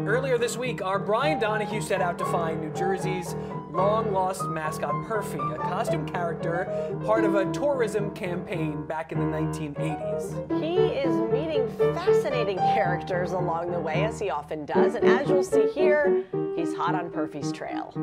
Earlier this week, our Brian Donahue set out to find New Jersey's long-lost mascot Perfy, a costume character, part of a tourism campaign back in the 1980s. He is meeting fascinating characters along the way, as he often does, and as you'll see here, he's hot on Perfy's trail.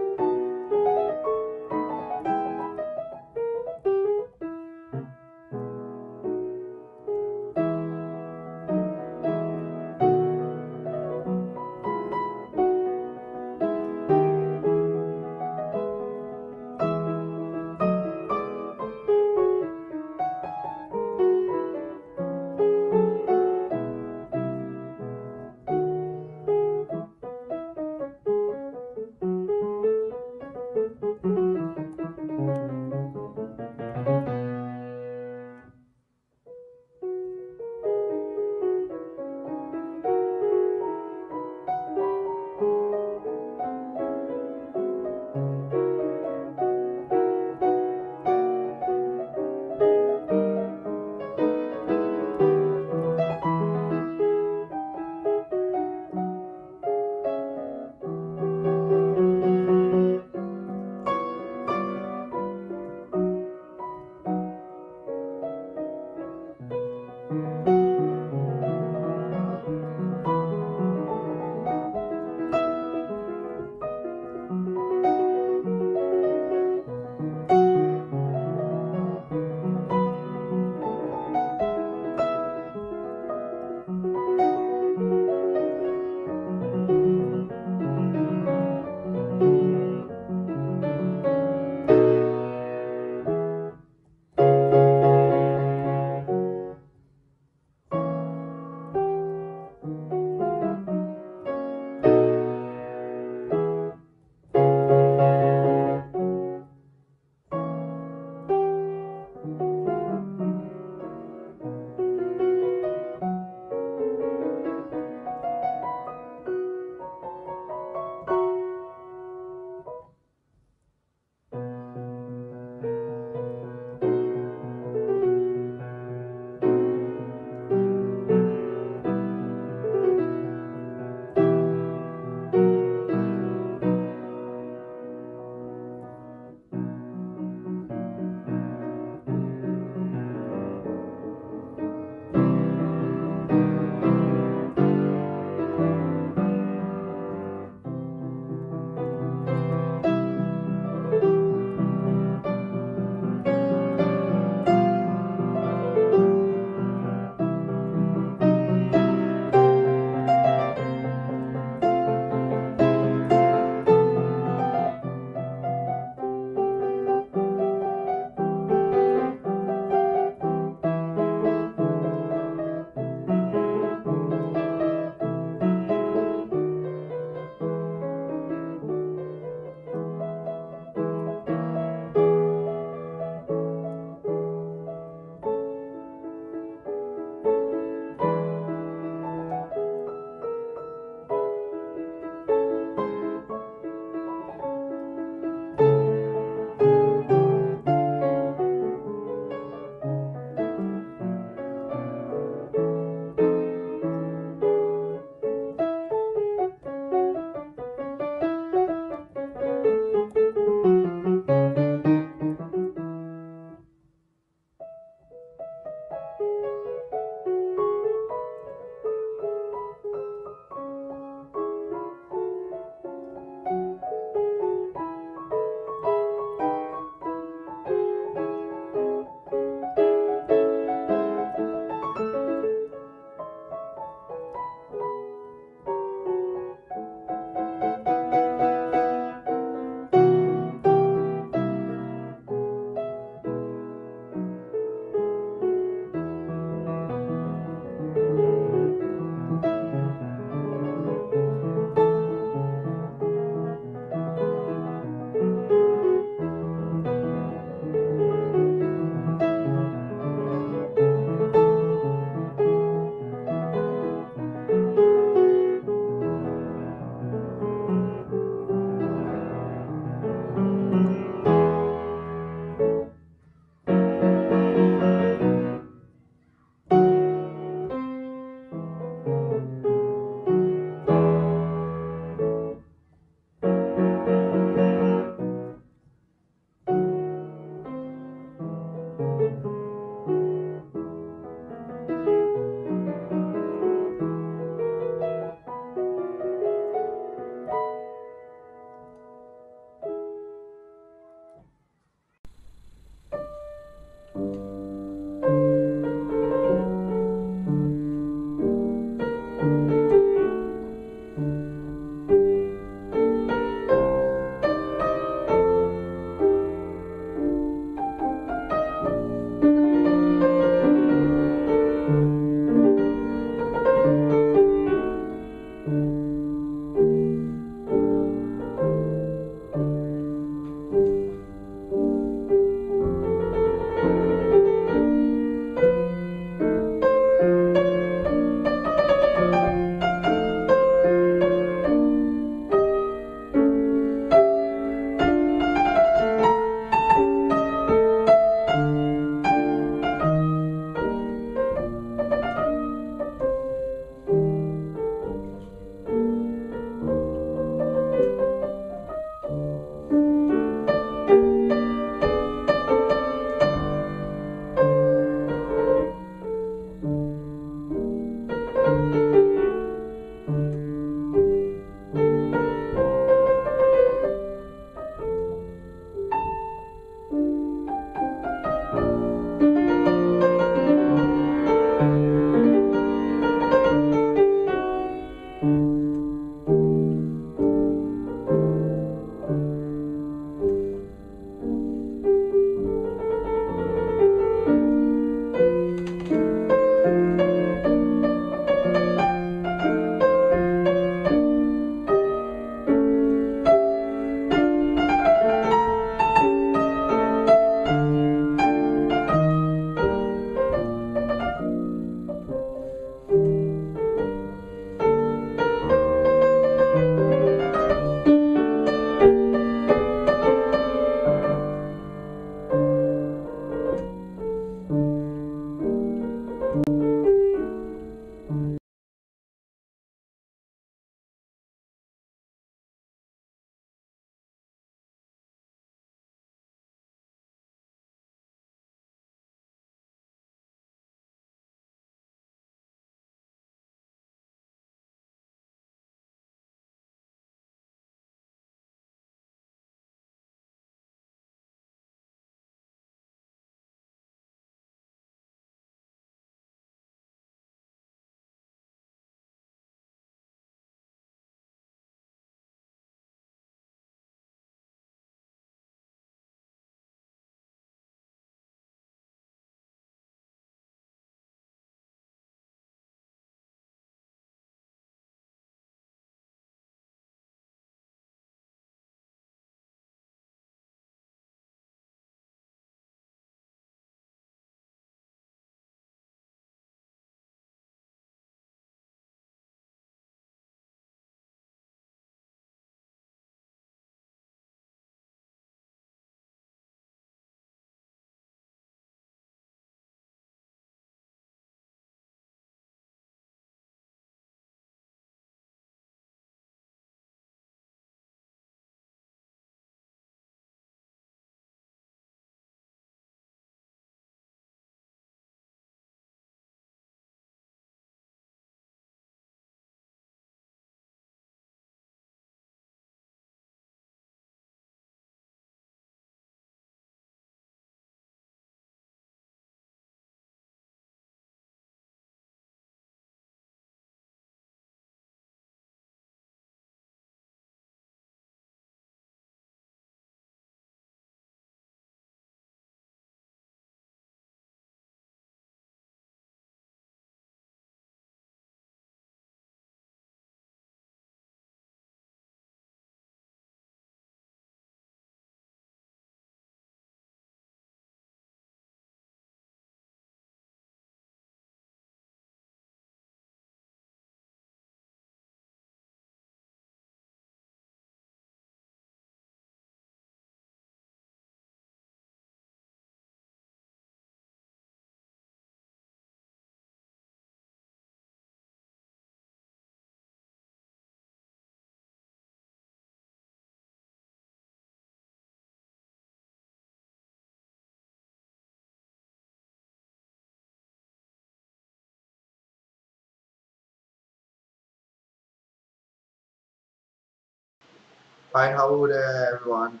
Hi, how there, everyone?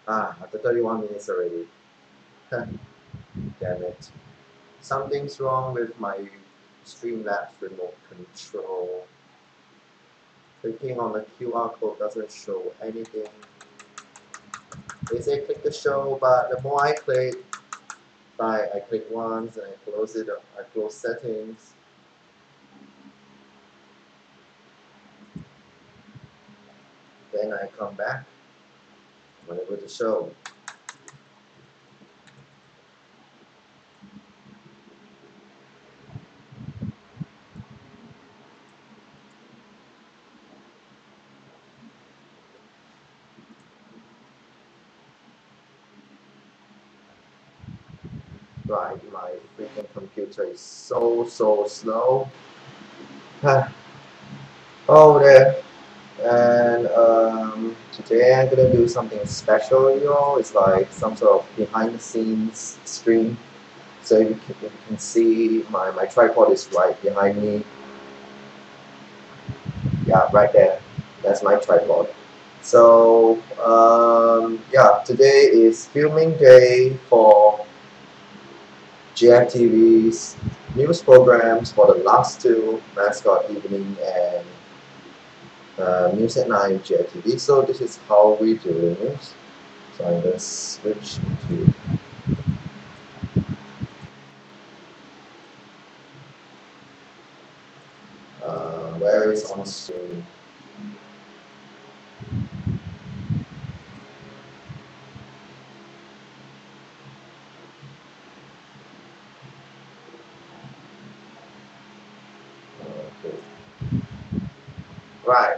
After 31 minutes already. Damn it. Something's wrong with my Streamlabs remote control. Clicking on the QR code doesn't show anything. They say click the show, but the more I click, I click once and I close it, I close settings. Then I come back, I'm able to show. Right, my freaking computer is so slow. Oh there. And today I'm gonna do something special, it's like some sort of behind the scenes stream. So if you can see my tripod is right behind me. Yeah, right there. That's my tripod. So yeah, today is filming day for GFTV's news programs for the last two, Mascot Evening and News at 9 GFTV. So this is how we do news. So I'm going to switch to where it's on screen. Okay. Right.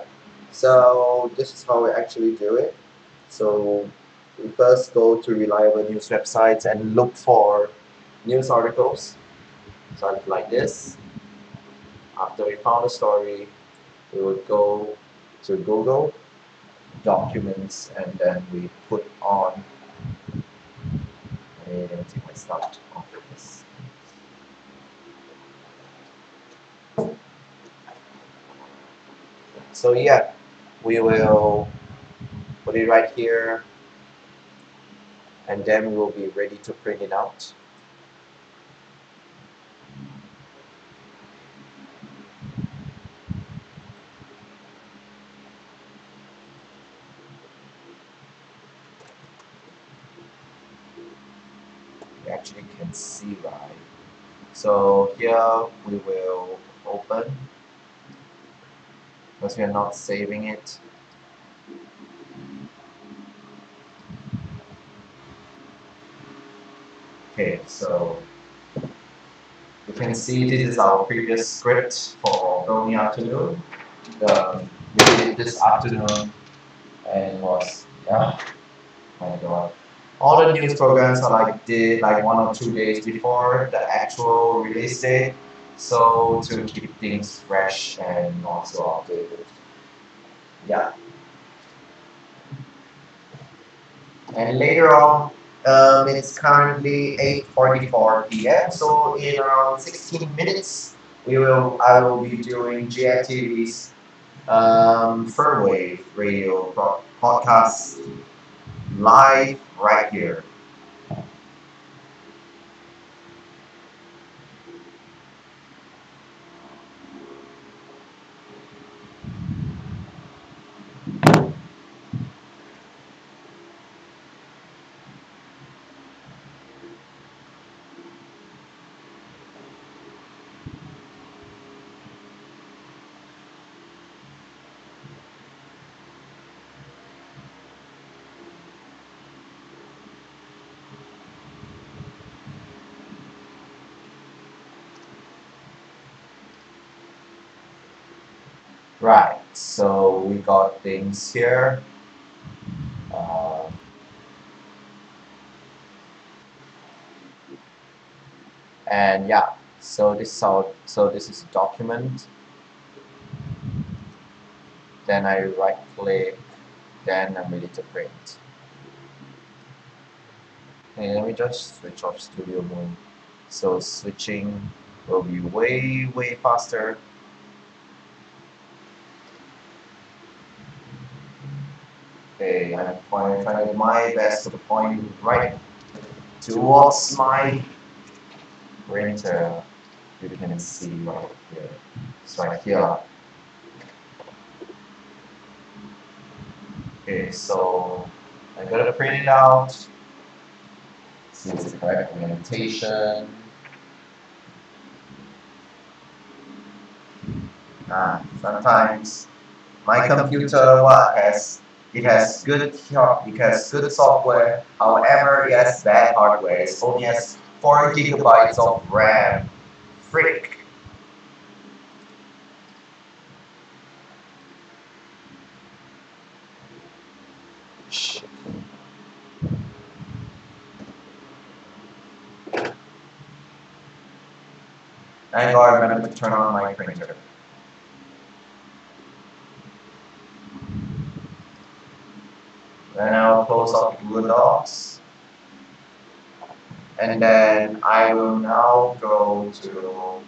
So this is how we actually do it. So we first go to reliable news websites and look for news articles. Something like this. After we found a story, we would go to Google Documents and then we put on. Let me take my start off of this. So yeah, we will put it right here and then we will be ready to print it out. You actually can see, right? So here we will open because we are not saving it. Okay, so you can see this is our previous script for filming afternoon. We did it this afternoon and it was, yeah, oh my god. All the news programs are like 1 or 2 days before the actual release date, so to keep things fresh and also updated. Yeah. And later on, it's currently 8:44 p.m. So in around 16 minutes, I will be doing GFTV's Furwave radio podcast live right here. Right, so we got things here. And yeah, so this is a document. Then I right click, then I'm ready to print. Okay, let me just switch off studio mode. So switching will be way faster. Okay, I'm trying my best to point right towards my printer. You can see right here. It's right here. Okay, so I'm gonna print it out. See it's the correct orientation. Sometimes my computer it has good software. However, it has bad hardware. It only has 4 gigabytes of RAM. Frick. Shit. I gotta remember to turn on my printer. Then I'll close off Google Docs. And then I will now go to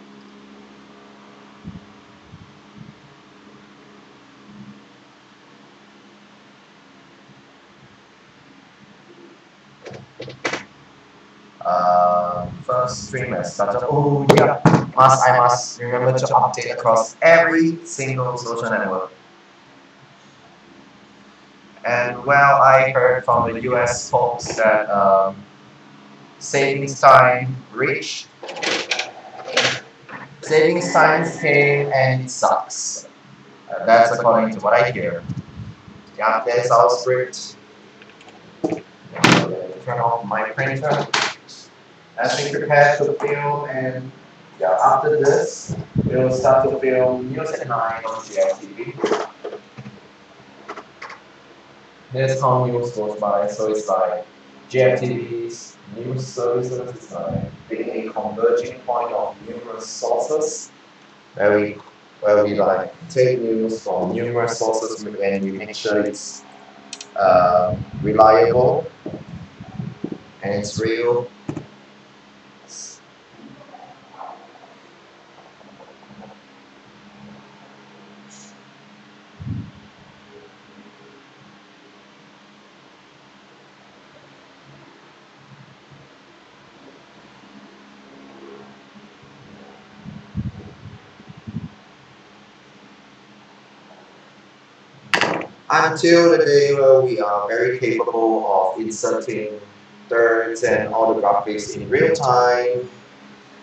FurStream as started. Oh yeah, I must remember to update across every single social network. And well, I heard from the US folks that savings time reached. Savings time came and it sucks. That's according to what I hear. Yeah, that's our script. Turn off my printer. As we prepare to film, and yeah, after this, we will start to film News at 9 on GFTV. Here's how news goes by. So it's like GFTV's news services is like being a converging point of numerous sources, where we like take news from numerous sources and we make sure it's reliable and it's real. Until the day where we are very capable of inserting thirds and all the graphics in real time.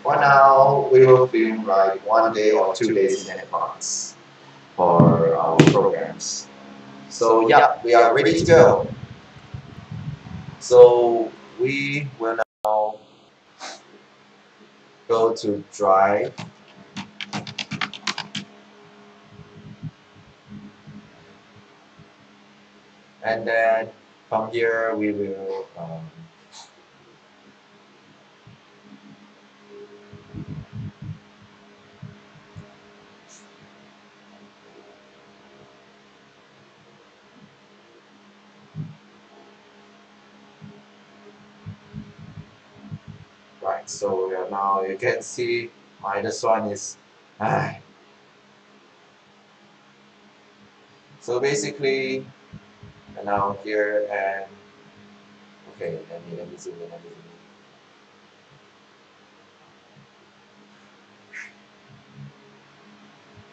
For now, we will film like 1 day or 2 days in advance for our programs. So yeah, we are ready to go. So we will now go to Drive. And then from here we will right. So now you can see minus one is so basically now here and okay, let me zoom in, let me zoom in.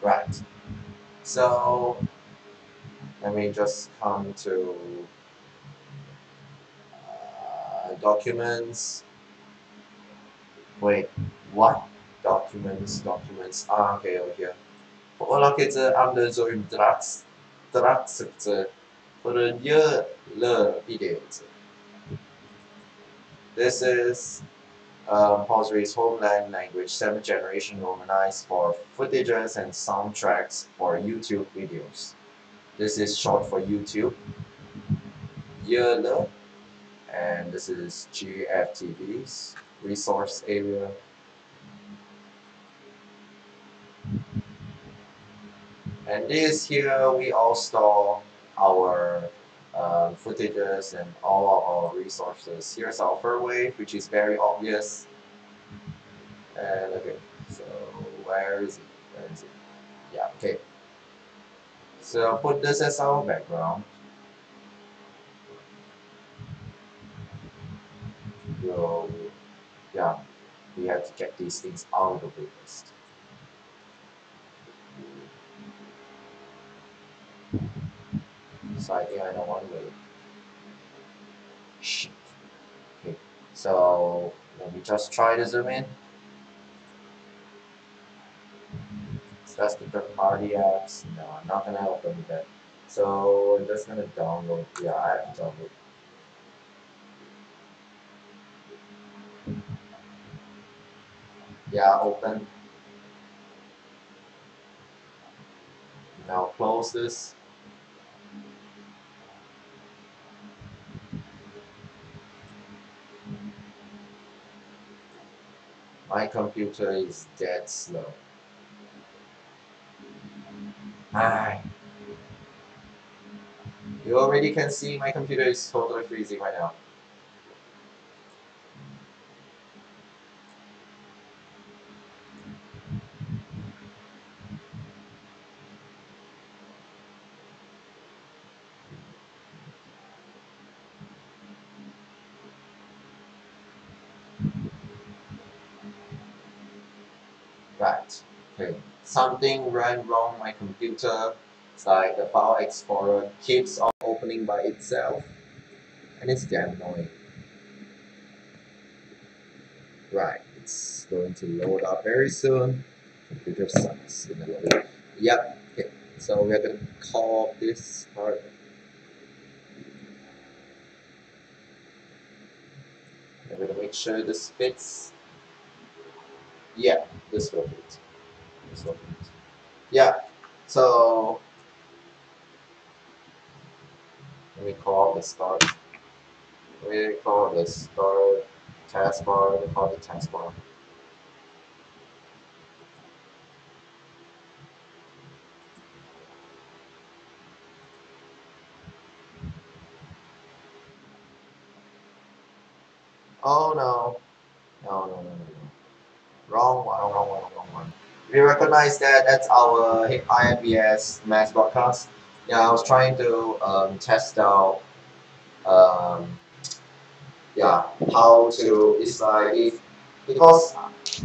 Right. So let me just come to documents. Wait, what? Documents. Okay, over here. Ola kita ambil zoom tracks for the year videos. This is Pausry's homeland language, 7th generation romanized for footages and soundtracks for YouTube videos. This is short for YouTube. Yearle, and this is GFTV's resource area. And this here we all store our footages and all our resources. Here's our FurWave, which is very obvious. And okay, so where is it? Where is it? Yeah, okay. So put this as our background. will, yeah, we have to get these things out of the way first. So I think I know one way. Shit. Okay, so let me just try to zoom in. That's the third party apps. No, I'm not gonna open that. So I'm just gonna download. Yeah, I have to download. Yeah, open. Now close this. My computer is dead slow. Hi. You already can see my computer is totally freezing right now. Right. Okay. Something ran wrong my computer. It's like the file explorer keeps on opening by itself. And it's damn annoying. Right. It's going to load up very soon. Computer sucks in the loading. Yep. Okay. So we're gonna call this part. We're gonna make sure this fits. Yeah, this will fit. This will fit. Yeah. So let me call the start. We call the start taskbar. We call the taskbar. Oh no. No, no, no, no, no. Wrong one, wrong one, wrong one. We recognize that that's our IMBS mass broadcast. Yeah, I was trying to test out yeah, how to, it's like if, because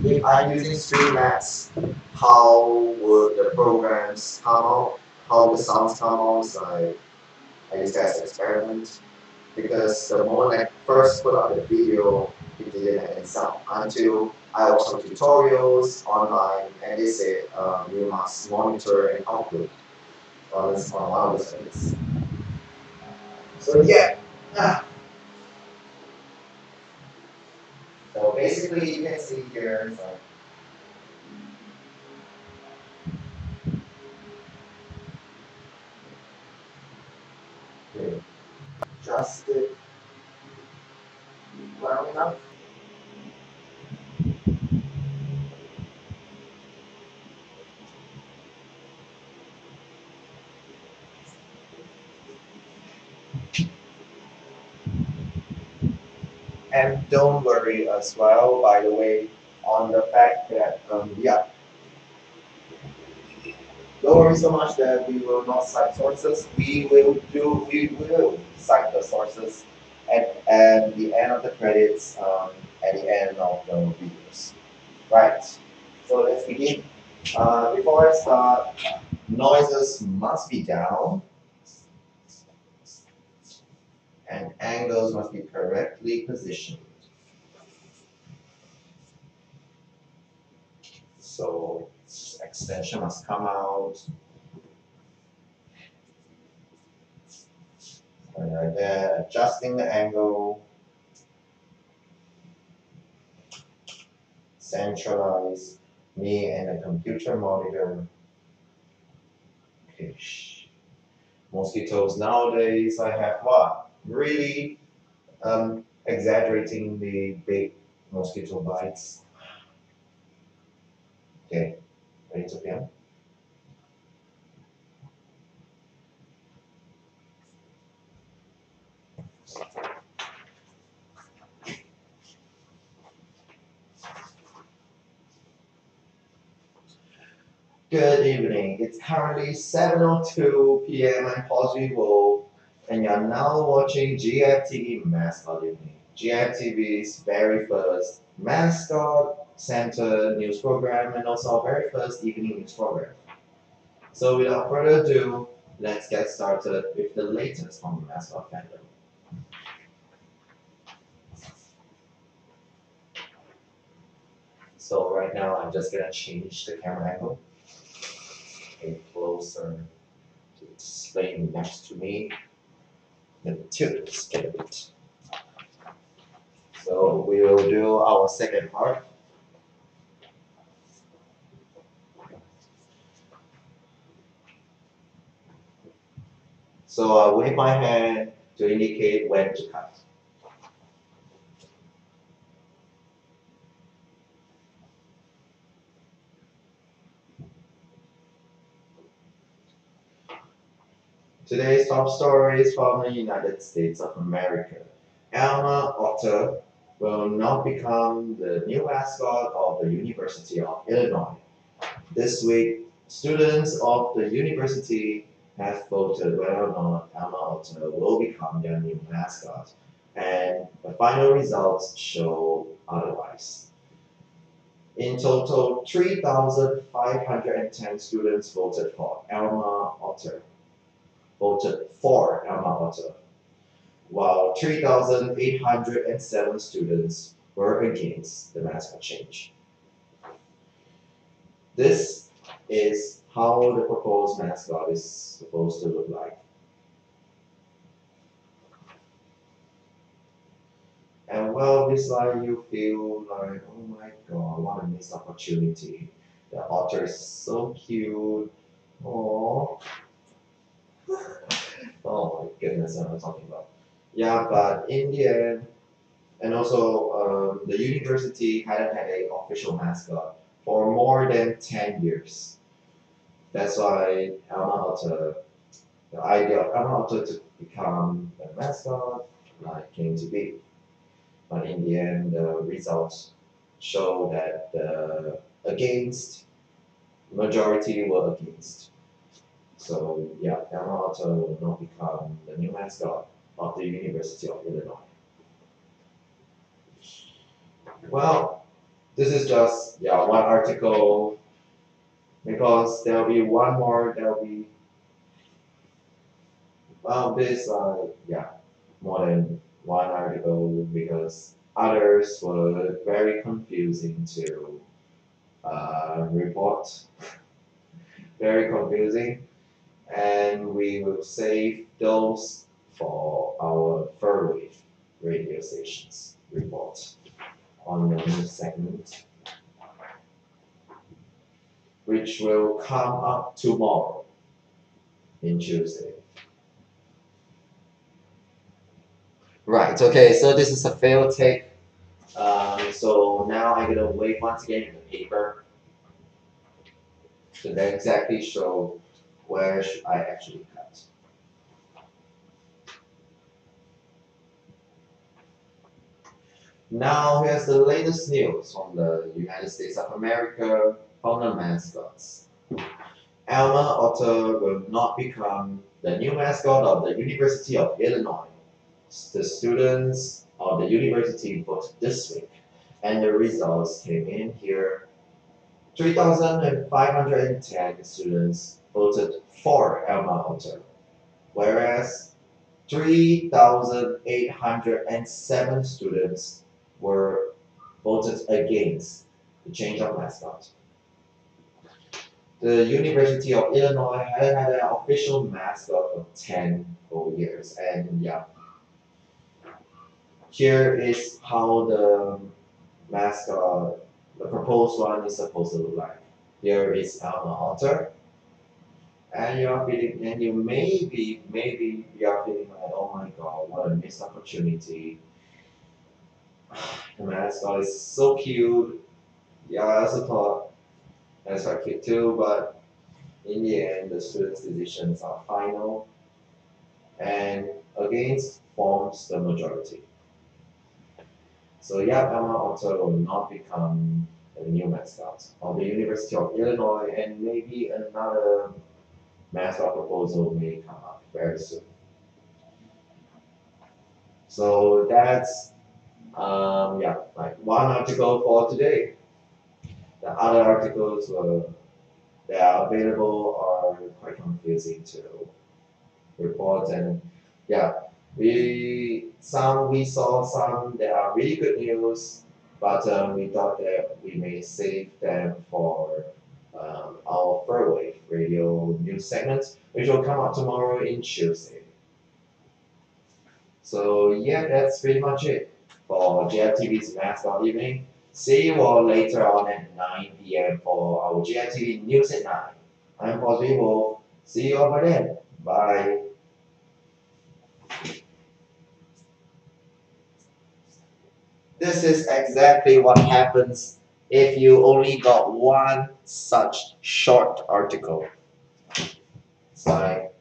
if I'm using Streamlabs, how would the programs come out, how the sounds come out, so I use that as an experiment. Because the moment I first put out the video, it didn't have any sound until I watched some tutorials online, and they said you must monitor and output on one of the service. So yeah. So basically, you can see here. Okay. Just it well enough. And don't worry as well, by the way, on the fact that, yeah, don't worry so much that we will not cite sources. We will cite the sources at the end of the credits, at the end of the videos. Right, so let's begin. Before I start, noises must be down and angles must be correctly positioned. So extension must come out. Like that, adjusting the angle, centralize me and the computer monitor. Okay. Mosquitoes nowadays, I have what? Really exaggerating the big mosquito bites. Okay, ready to film? Good evening. It's currently 7:02 p.m. I'm Paul Wolf, and you're now watching GFTV Mass Audio News. GFTV's very first mascot-centered news program and also our very first evening news program. So without further ado, let's get started with the latest from the mascot fandom. So right now I'm just gonna change the camera angle and closer to displaying next to me. And tilt the scale a bit. So we will do our second part. So I wave my hand to indicate when to cut. Today's top story is from the United States of America. Alma Otter will not become the new mascot of the University of Illinois. This week, students of the university have voted whether or not Alma Otter will become their new mascot, and the final results show otherwise. In total, 3,510 students voted for Alma Otter, while 3,807 students were against the mascot change. This is how the proposed mascot is supposed to look like. And well, this line you feel like, oh my god, what a missed opportunity. The otter is so cute. Aww. Oh my goodness, what I'm talking about. Yeah, but in the end, and also the university hadn't had an official mascot for more than 10 years. That's why Alma Otter, the idea of Alma Otter to become the mascot came to be. But in the end, the results show that the against majority were against. So yeah, Alma Otter will not become the new mascot of the University of Illinois. Well, this is just one article because there'll be one more. There'll be this more than one article because others were very confusing to report. Very confusing, and we will save those for our FurStream radio stations report on the news segment, which will come up tomorrow in Tuesday. Right, okay, so this is a failed take. So now I'm gonna wait once again in the paper to then exactly show where should I actually cut. Now here's the latest news from the United States of America from the mascots. Alma Otter will not become the new mascot of the University of Illinois. The students of the university voted this week, and the results came in here. 3,510 students voted for Alma Otter, whereas 3,807 students were voted against the change of mascot. The University of Illinois had an official mascot for 10 whole years, and here is how the mascot, the proposed one, is supposed to look like. Here is Alma Otter, and you are feeling, and you maybe you are feeling like, oh my god, what a missed opportunity. The mascot is so cute. Yeah, I also thought that's quite cute too, but in the end, the students' decisions are final, and against forms the majority. So Alma Otter will not become the new mascot of the University of Illinois, and maybe another mascot proposal may come up very soon. So that's Yeah, like one article for today. The other articles that are available are quite confusing to report, and yeah, we saw some that are really good news, but we thought that we may save them for our Fairwave radio news segment, which will come out tomorrow in Tuesday. So yeah, that's pretty much it for GFTV's Mascot Evening. See you all later on at 9 p.m. for our GFTV News at 9. I'm Paul Wolf. See you over then. Bye. This is exactly what happens if you only got one such short article. It's like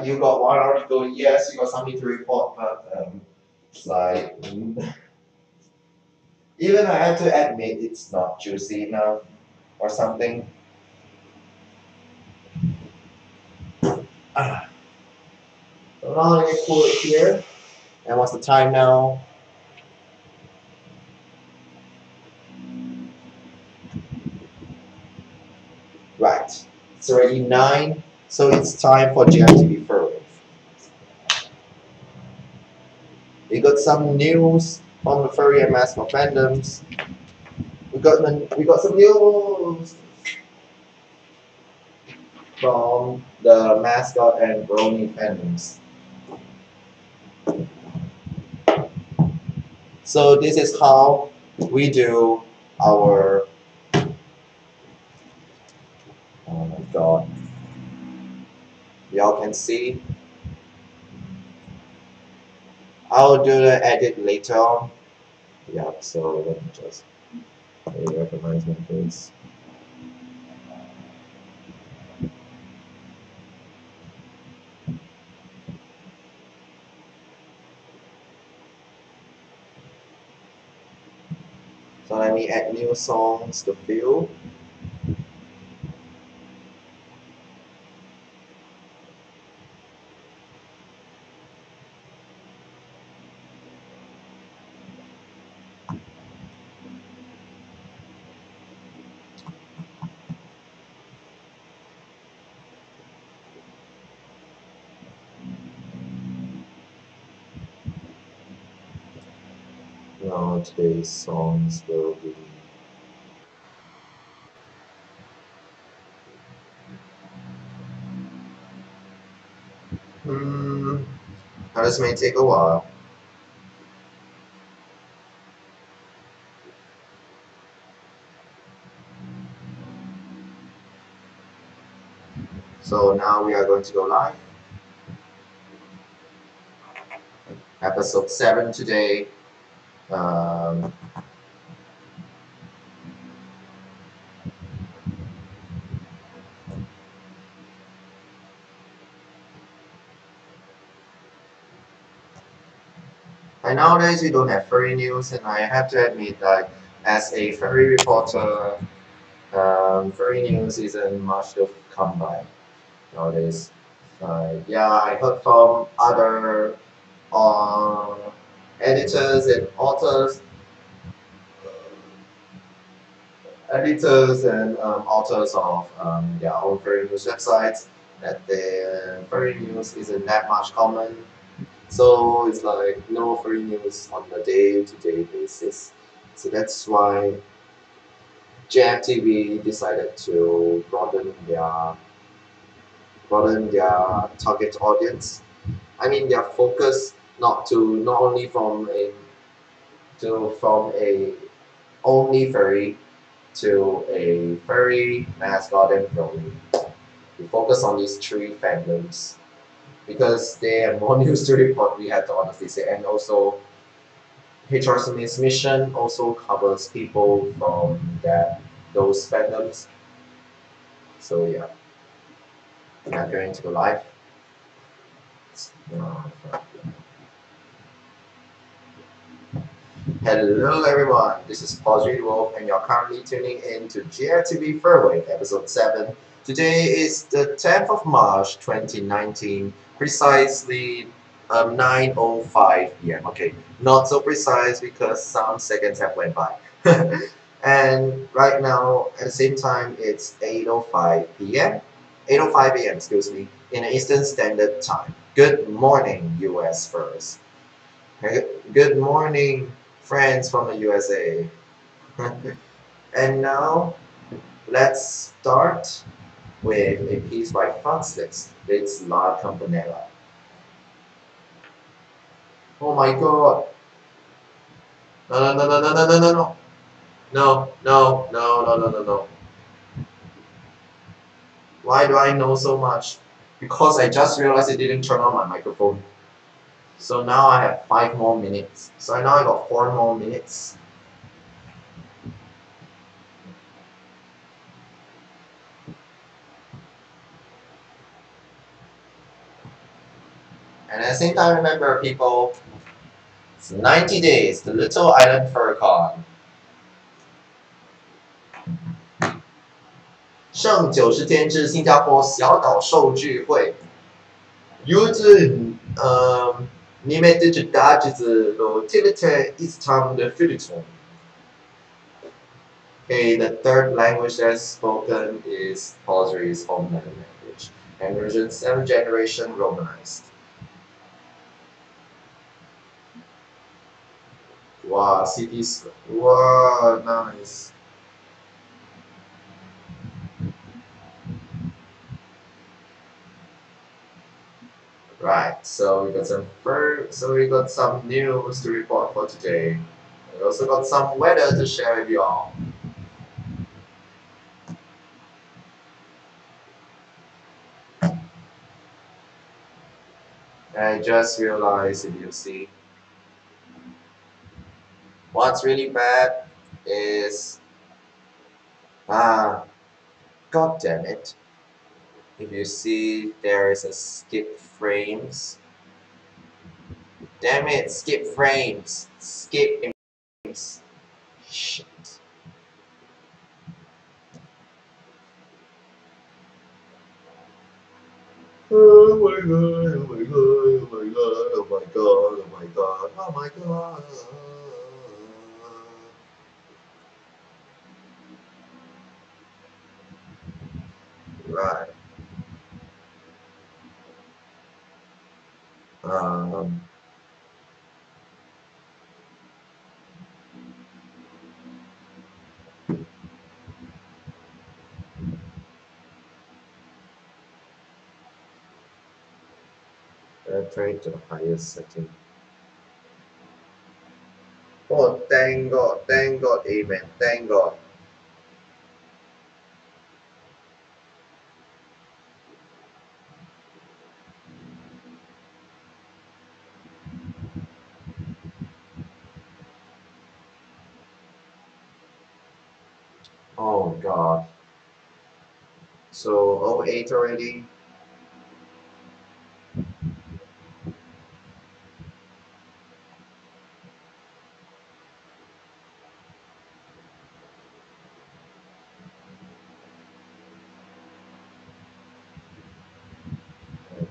you got one article, yes, you got something to report, but it's like even I have to admit it's not juicy enough or something. Ah. So now let me pull it here. And what's the time now? Right. It's already 9, so it's time for GFTV Furwave. We got some news from the furry and mascot fandoms. We got some news from the mascot and brony fandoms. So this is how we do our. Oh my god! Y'all can see. I'll do the edit later on. Yeah. So let me just recognize my face. So let me add new songs to fill. Now today's songs will be. Now this may take a while. So now we are going to go live. Episode 7 today. And nowadays we don't have furry news, and I have to admit that as a furry reporter, furry news isn't much to come by nowadays. Yeah, I heard from other uh, editors and authors, authors of their own furry news websites that the furry news isn't that much common. So it's like no furry news on a day-to-day basis. So that's why GFTV decided to broaden their target audience. I mean their focus not only from a only furry to a furry, mascot, and brony. We focus on these 3 fandoms because they have more news to report, we have to honestly say. And also, HR Smith's mission also covers people from those fandoms. So yeah, we are going to go live. Hello everyone, this is Paul Wolf, and you're currently tuning in to GFTV Fairwave episode 7. Today is the 10th of March 2019, precisely 9:05 p.m. Okay, not so precise because some seconds have went by. And right now, at the same time, it's 8:05 p.m. 8:05 a.m. Excuse me, in Eastern Standard Time. Good morning, U.S. first. Good morning, friends from the USA. And now, let's start with a piece by FurStream. It's La Campanella. Oh my god! No, no, no, no, no, no, no, no. No, no, no, no, no, no, no. Why do I know so much? Because I just realized I didn't turn on my microphone. So now I have 5 more minutes. So now I got 4 more minutes. And at the same time, remember people, it's 90 days, the Little Island FurCon. 剩90天至新加坡小岛兽聚会。Nimetejidajis Lotilite Istam de Filiton. Okay, the third language that's spoken is Polsri's homeland language, and version 7th generation Romanized. Wow, cities. Wow, nice. Right, so we got some news to report for today. We also got some weather to share with you all. I just realized, if you see, what's really bad is, god damn it. If you see, there is a skip frames. Damn it, skip frames. Skip frames. Shit. Oh my god, oh my god, oh my god, oh my god, oh my god, oh my god. Right. Um, Try to the highest setting. Oh, thank God, amen, thank God. Oh God. So 08 already.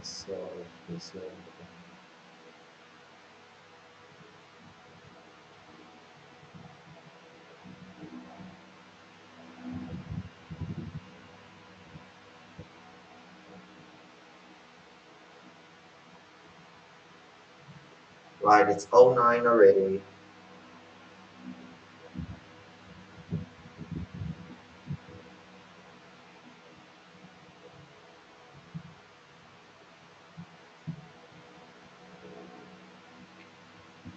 So this right, it's 09 already.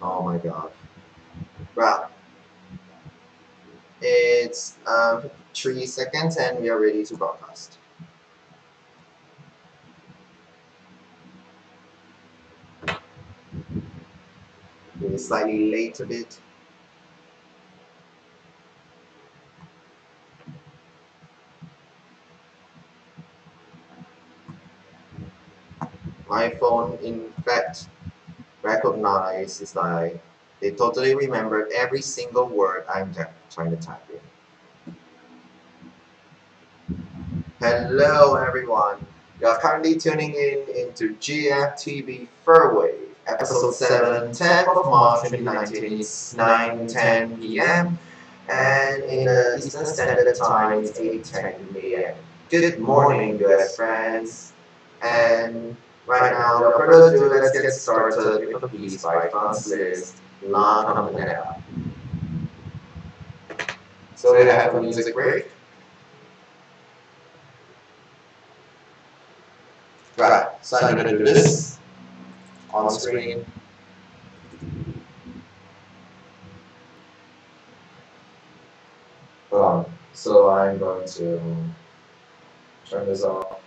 Oh my God. Right. It's 3 seconds and we are ready to broadcast. We're slightly late a bit. My phone, in fact, recognizes like they totally remembered every single word I'm trying to type in. Hello everyone. You are currently tuning in into GFTV Furwave. episode 7, 10th of March 2019. It's 9:10 p.m. and in the Eastern Standard Time, it's 8:10 a.m. Good morning, US friends. And right now, without further ado, let's get started with a piece by Francis La Campanella. So we have a music break. Right, so I'm gonna do this on screen. So I'm going to turn this off.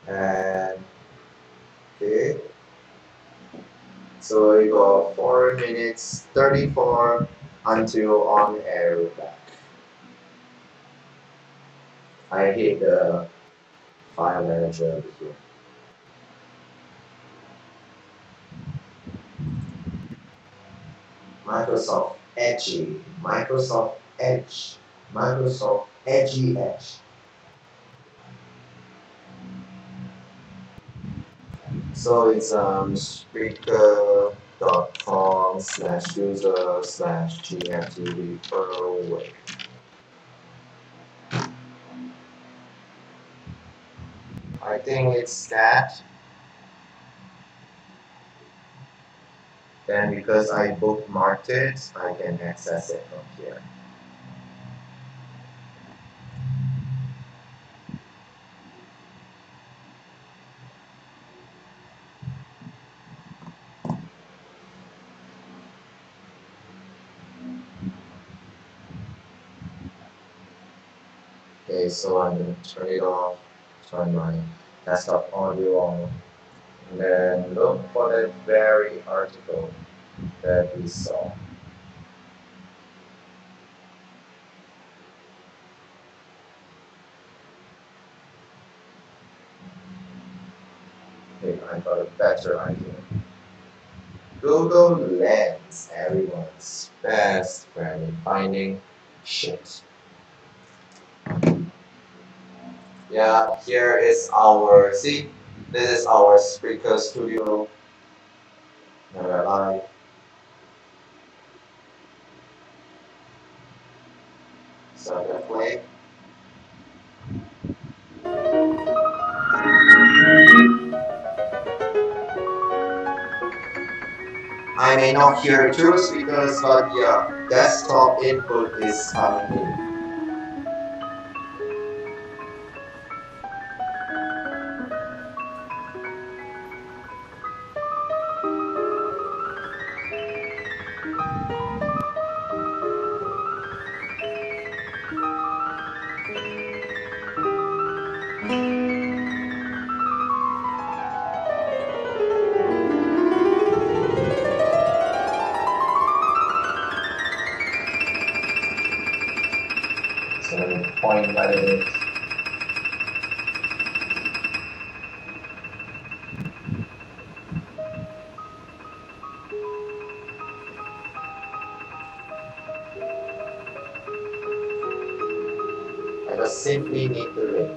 And okay, so we got 4 minutes 34 until on air back. I hate the file manager over here. Microsoft Edgy, Microsoft Edge, Microsoft Edgy Edge. So it's speaker.com/user/GFTV per way. I think it's that. Then because I bookmarked it, I can access it from here. Okay, so I'm going to turn it off, turn my desktop audio on, and then look for that very article that we saw. Okay, I got a better idea. Google Lens, everyone's best friend in finding shit. Yeah, here is our, see, this is our speaker studio. Now we're live. So I'm gonna play. I may not hear through speakers, but yeah, desktop input is coming in. So point at it. I just simply need to ring.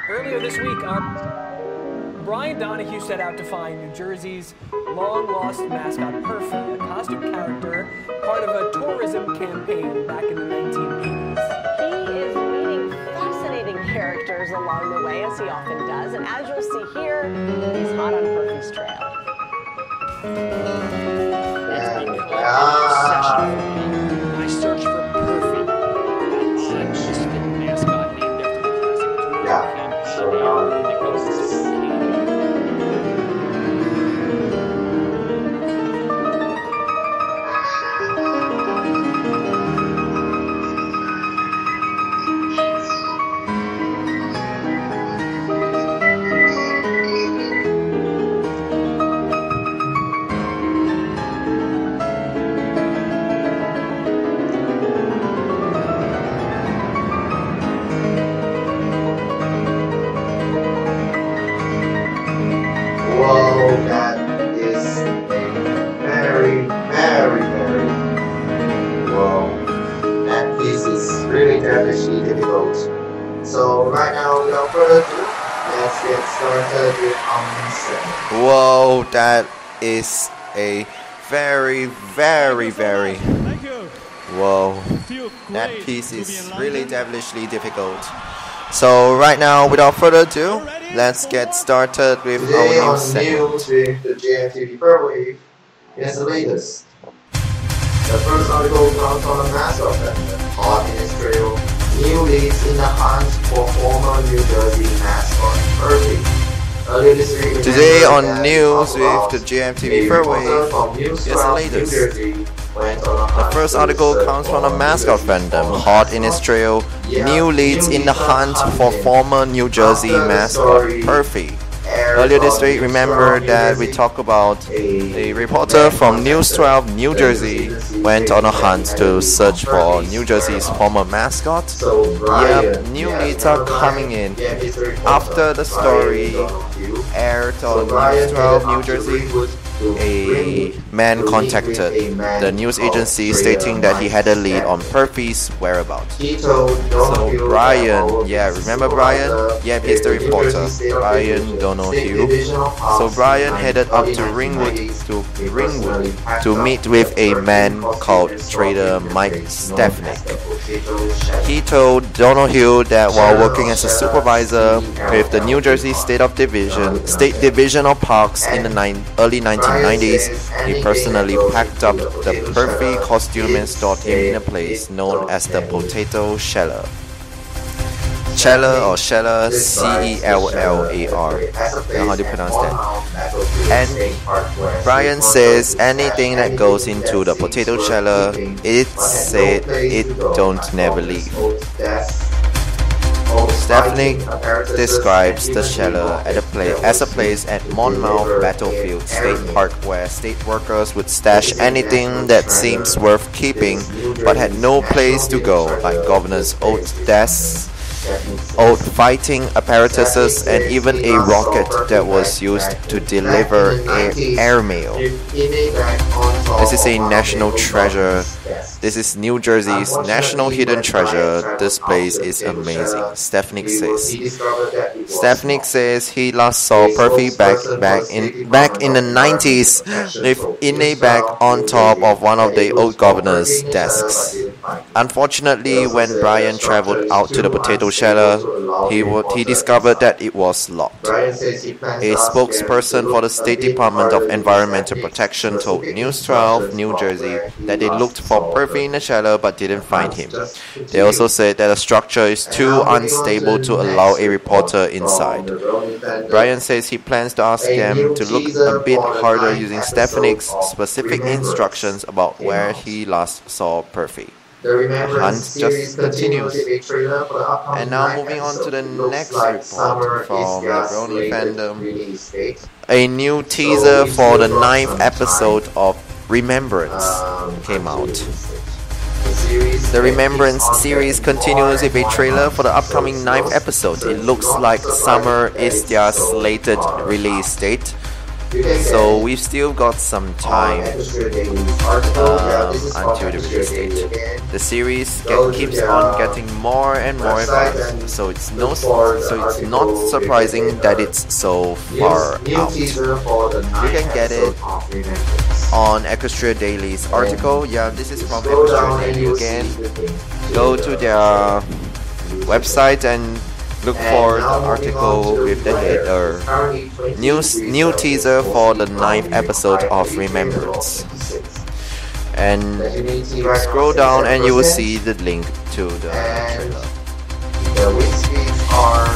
Earlier this week, Brian Donahue set out to find New Jersey's long-lost mascot Perfy, a costume character, part of a tourism campaign back in the 1980s. He is meeting fascinating characters along the way, as he often does, and as you'll see here, he's hot on Perfy's trail. It's become an obsession for me. I search for Perfy, that odd misfit mascot named after the classic tourism campaign. That goes to further ado, let's get started with our segment. Whoa, that is a very whoa. That piece is really devilishly difficult. So right now, without further ado, let's get started with Today our on news segment. News with the GFTV Fairwave, here's the latest. The first article comes from the mascot vendor, hot in Israel, new leads in the hunt for former New Jersey mascot FurStream. Earlier this week, Today on News with the GFTV Fairwave, here's the latest. The first article comes from a mascot fandom, hot in its trail, new leads in the hunt for former New Jersey mascot Perfy. Earlier this week, remember that we talked about a reporter from News 12 New Jersey went on a hunt to search for New Jersey's former mascot. Yep, new leads are coming in. After the story aired on News 12 New Jersey, a man contacted the news agency stating that he had a lead on Perfy's whereabouts. So Brian, yeah, remember Brian? Yeah, he's the reporter, Brian Donahue. So Brian headed up to Ringwood to meet with a man called Trader Mike Stefanik. He told Donahue that while working as a supervisor with the New Jersey State Division of Parks in the early 1990s, he personally packed up the Perfy costume and stored him in a place known as the Potato Sheller. Sheller, C-E-L-L-A-R. Now how do you pronounce that? And Brian says anything that goes into the potato sheller, it's said it don't never leave. Stefanik describes the sheller as a place at Monmouth Battlefield State Park where state workers would stash anything that seems worth keeping but had no place to go, like governor's oath desks, old fighting apparatuses, and even a rocket that was used to deliver airmail. This is a national treasure. This is New Jersey's national hidden treasure. This place is amazing, Stefanik says. Stefanik says he last saw Perfy back in the 90s in a bag on top of one of the old governor's desks. Unfortunately, when Brian traveled out to the potato sheller, he discovered that it was locked. A spokesperson for the State Department of Environmental Protection told News 12 New Jersey that they looked for Perfy in the sheller but didn't find him. They also said that the structure is too unstable to allow a reporter inside. Brian says he plans to ask them to look a bit harder using Stefanik's specific instructions about where he last saw Perfy. The hunt just continues. And now moving on to the next report from the Brony fandom. A new teaser for the 9th episode of Remembrance came out. The Remembrance series continues with a trailer for the upcoming 9th episode. It looks like summer is their slated release date. So we've still got some time until the release date. The series keeps on getting more and more advanced, so it's not surprising that it's so far out. You can get it on Equestria Daily's article. Yeah, this is from Equestria Daily again. Go to their website and look for the article with the header new teaser for the 9th episode of Remembrance. And scroll down and you will see the link to the trailer.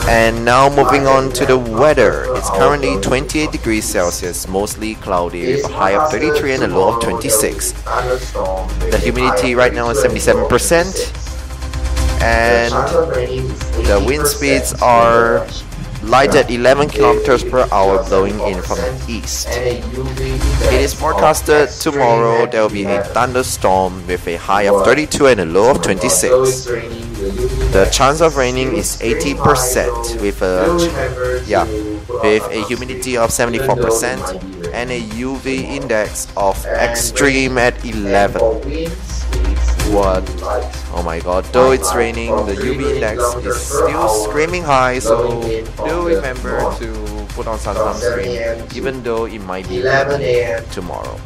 And now moving on to the weather. It's currently 28 degrees Celsius, mostly cloudy with a high of 33 and a low of 26. The humidity right now is 77%. And the wind speeds are light at 11 kilometers per hour blowing in from the east. It is forecasted tomorrow there will be a thunderstorm with a high of 32 and a low of 26. The chance of raining is 80% with a humidity of 74% and a UV index of extreme at 11. What? Oh my god, though it's raining, the UV index is still screaming high, so do remember to put on some sunscreen, even though it might be raining tomorrow.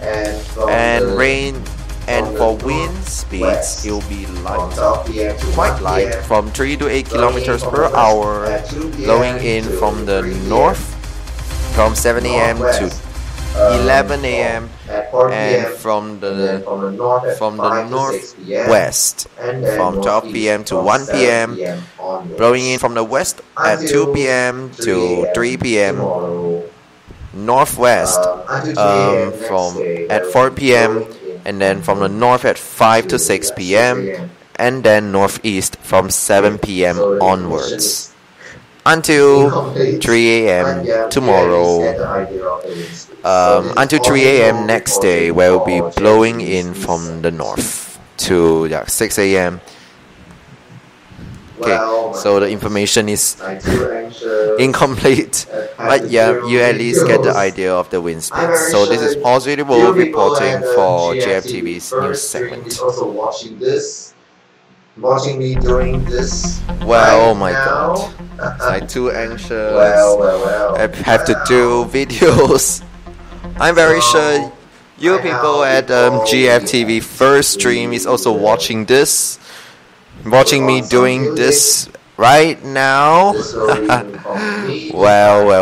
And rain, and for wind speeds, it will be light, quite light, from 3 to 8 kilometers per hour, blowing in from the north, from 7 a.m. to 11 a.m. and from the northwest from 12 p.m. to 1 p.m. blowing in from the west at 2 p.m. to 3 p.m. northwest from at 4 p.m. and then from the north at 5 to 6 p.m. and then northeast from 7 p.m. onwards until 3 a.m. tomorrow. Until 3 a.m. next day, where we'll be blowing in from the north to 6 a.m. Okay, so the information is incomplete, but yeah, you at least get the idea of the wind speeds. So this is Positive Wolf reporting for GFTV's news segment. Watching me doing this. Well, oh my god, I'm too anxious. I have to do videos. I'm very sure you people at GFTV FurStream is also watching this, watching me doing this right now. Well.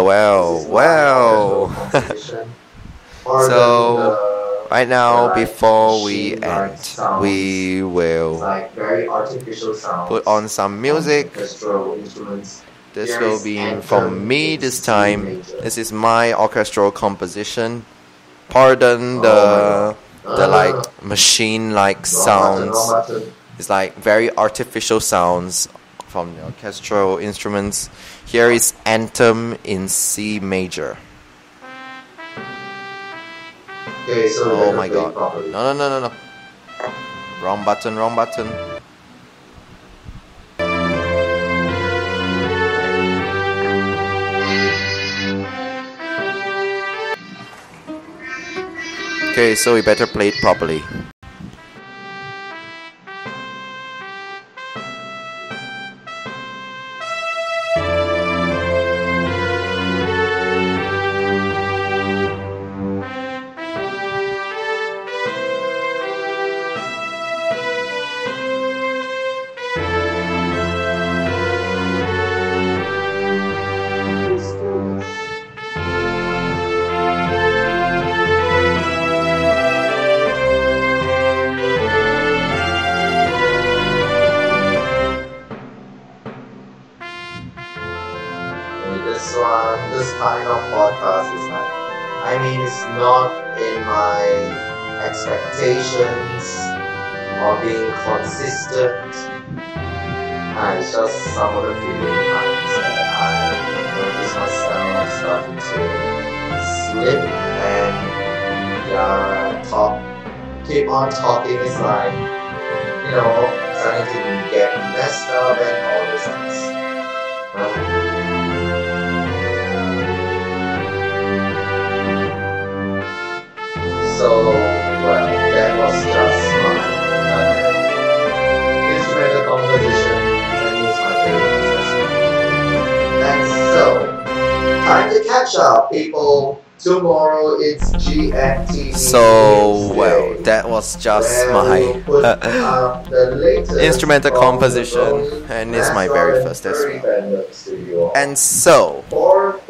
So right now, before we end, we will put on some music. This will be from me this time. This is my orchestral composition. Pardon the like machine-like sounds. It's like very artificial sounds from the orchestral instruments. Here is Anthem in C major. Oh my god. No. Wrong button. Okay, so we better play it properly. This kind of podcast is like, I mean, it's not in my expectations or being consistent. And it's just some of the feeling times that I notice myself starting to slip and keep on talking. It's like, starting to get messed up and all these things. So, that was just my instrumental composition, and it's my favorite assessment. And so, time to catch up, people. Tomorrow it's GFTV. So, that was just my instrumental composition, and it's my very first as well. And so,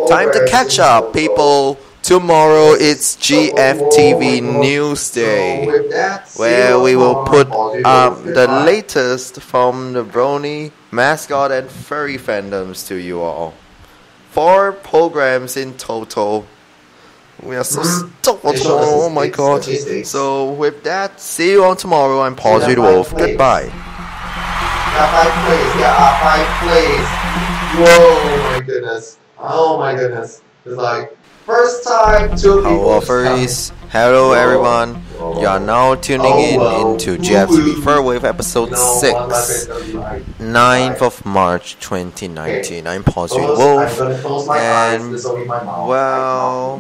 time to catch up, people. Tomorrow it's GFTV News Day, where we will put up the latest from the brony, mascot and furry fandoms to you all. 4 programs in total. We are so stoked for tomorrow, oh my god. So with that, see you on tomorrow. I'm Positive Wolf. Goodbye. There are 5 plays. Whoa, oh my goodness. It's like, first time to Hello furries, hello everyone. You are now tuning into GFTV Furwave episode 6, 9th of March 2019. I'm Positive Wolf, and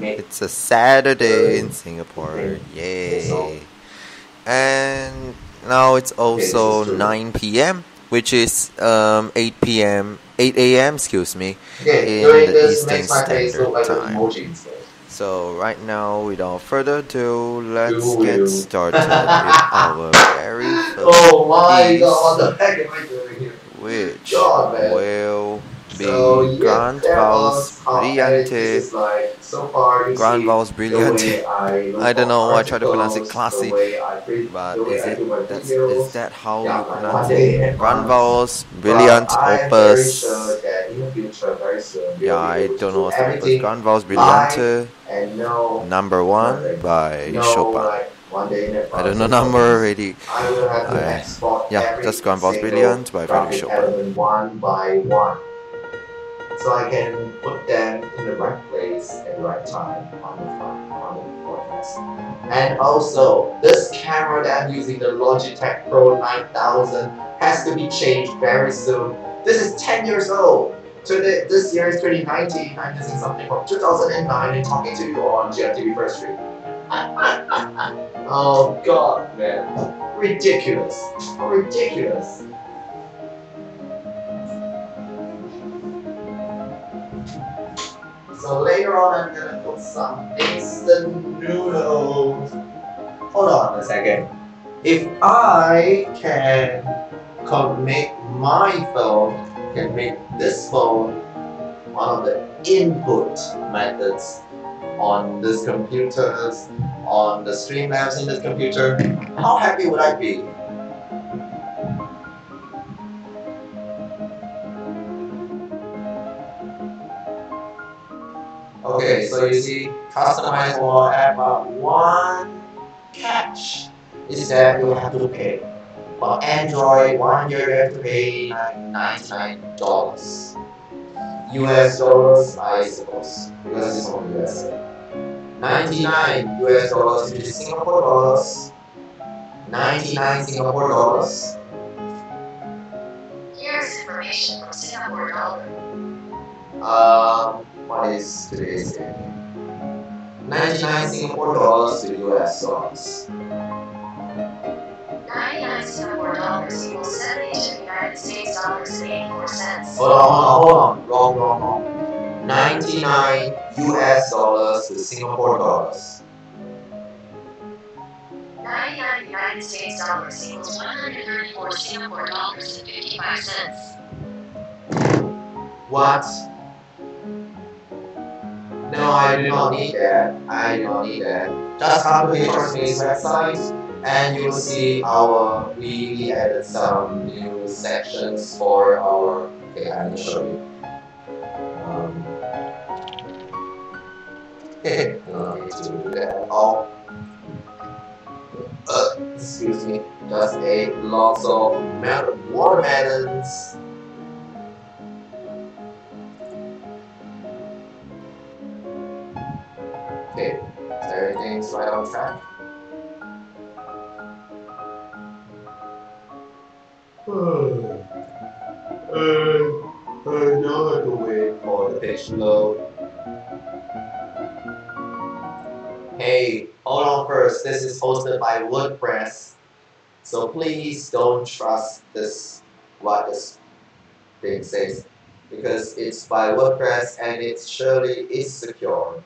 it's a Saturday in Singapore, yay. And now it's Okay, this also is true. 9 p.m., which is 8 a.m. excuse me, Okay, in doing the this Eastern makes my face look Standard like an Time. emoji instead. So right now, without further ado, let's Do get you? started with our very first Oh my god, what piece, the heck am I doing here? which God, man. will So be yeah, that was how this Brillante. is like so far. You Grand see Vals the Brillante. way I look I don't on know why I try to pronounce it articles, classy, the way I print, but the way I do my is videos. that how Yeah, you like pronounce one day in it? Grand advance. Vals But Brilliant I'm very sure Opus. that in the future, very soon, Yeah, we'll be I able to don't know do what's the opus. everything Grand Vals live Brillante, and no number 1 nothing. by No, Chopin. like one day in advance. I don't know number already. I will have to export Yeah, every just Grand Vals single Brilliant by Frédéric graphic Chopin. element one by one, so I can put them in the right place at the right time on the broadcast. And also, this camera that I'm using, the Logitech Pro 9000, has to be changed very soon. This is 10 years old. Today, this year is 2019. I'm using something from 2009 and talking to you on GFTV FurStream. Oh god, man. Ridiculous. Ridiculous. So later on I'm gonna put some instant noodles. Hold on a second. If I can make my phone, can make this phone one of the input methods on this computers, on the Streamlabs in this computer, how happy would I be? Okay, so you see, customize will have one catch is that you have to pay. For Android, 1 year you have to pay like $99. US dollars, I suppose, because it's from USA. 99 US dollars, which is Singapore dollars. 99 Singapore dollars. Here's information from Singapore dollar. What is today's date? 99 Singapore dollars to US dollars. 99 Singapore dollars equals 72 United States dollars and 84 cents. Hold on. Wrong. 99 US dollars to Singapore dollars. 99 United States dollars equals 134 Singapore dollars and 55 cents. What? No, I do not need that. Just come to FurStream's website and you will see we added some new sections for our, okay, I'm gonna show you. Okay, no need to do that at all. Excuse me, just ate lots of watermelons. Okay, everything's right on track. I now have to wait for the page to load. Hey, hold on first. This is hosted by WordPress, so please don't trust what this thing says, because it's by WordPress and it surely is secure.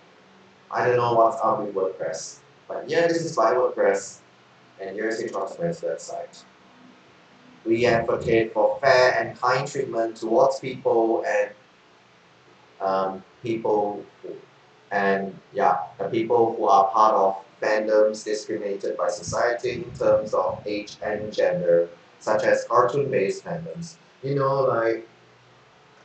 I don't know what's up with WordPress, but yeah, this is by WordPress, and here's the FurStream's website. We advocate for fair and kind treatment towards people and the people who are part of fandoms discriminated by society in terms of age and gender, such as cartoon-based fandoms. You know, like,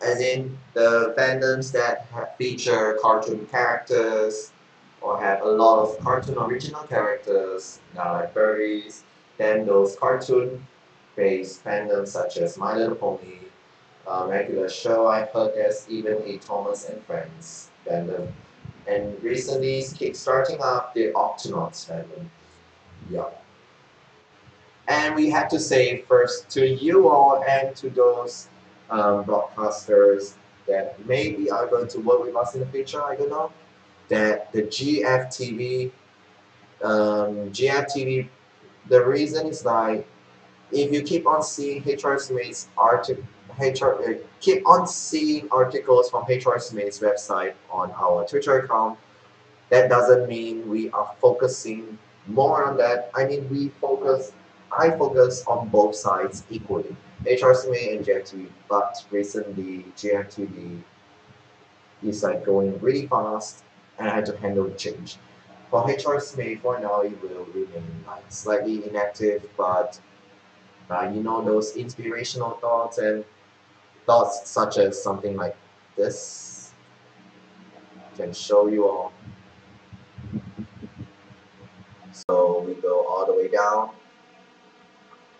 as in the fandoms that feature cartoon characters or have a lot of cartoon original characters, like furries, then those cartoon-based fandoms such as My Little Pony, regular show. I heard there's even a Thomas and Friends fandom, and recently kickstarting up the Octonauts fandom. Yeah. And we have to say first to you all and to those broadcasters that maybe are going to work with us in the future, I don't know, that the GFTV, the reason is like if you keep on seeing HRSMA's keep on seeing articles from HRSMA's website on our Twitter account, that doesn't mean we are focusing more on that. I mean, I focus on both sides equally, HRSMA and GFTV, but recently GFTV is like going really fast and I had to handle the change. For HRSMA, for now, it will remain like slightly inactive, but you know, those inspirational thoughts and thoughts such as something like this can show you all. So we go all the way down.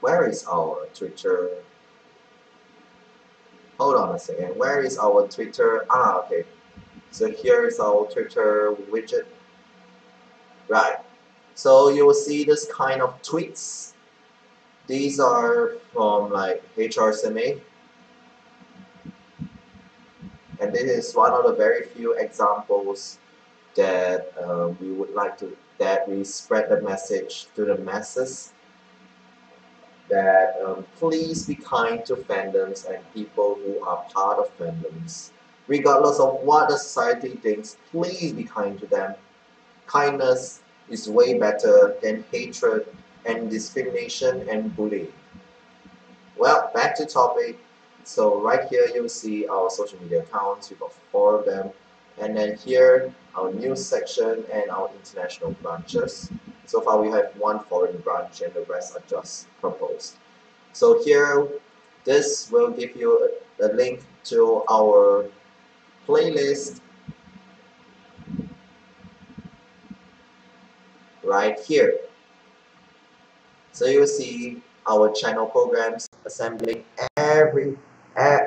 Where is our Twitter? Hold on a second. Where is our Twitter? Ah, okay. So here is our Twitter widget. Right. So you will see this kind of tweets. These are from like HRSMA. And this is one of the very few examples that we would like to, that we spread the message to the masses that please be kind to fandoms and people who are part of fandoms. Regardless of what the society thinks, please be kind to them. Kindness is way better than hatred and discrimination and bullying. Well, back to topic. So right here you'll see our social media accounts. We've got 4 of them. And then here our news section and our international branches. So far we have 1 foreign branch and the rest are just proposed. So here, this will give you a link to our playlist right here. So you'll see our channel programs assembling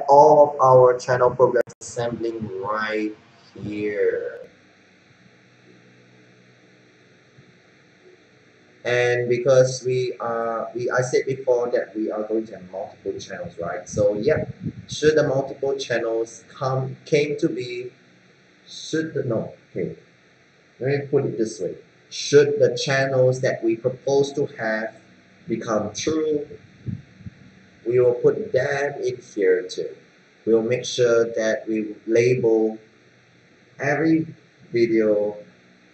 all of our channel programs assembling right here. And because I said before that we are going to have multiple channels, right? So yeah, should the multiple channels came to be, let me put it this way. Should the channels that we propose to have become true, we will put them in here too. We'll make sure that we label every video,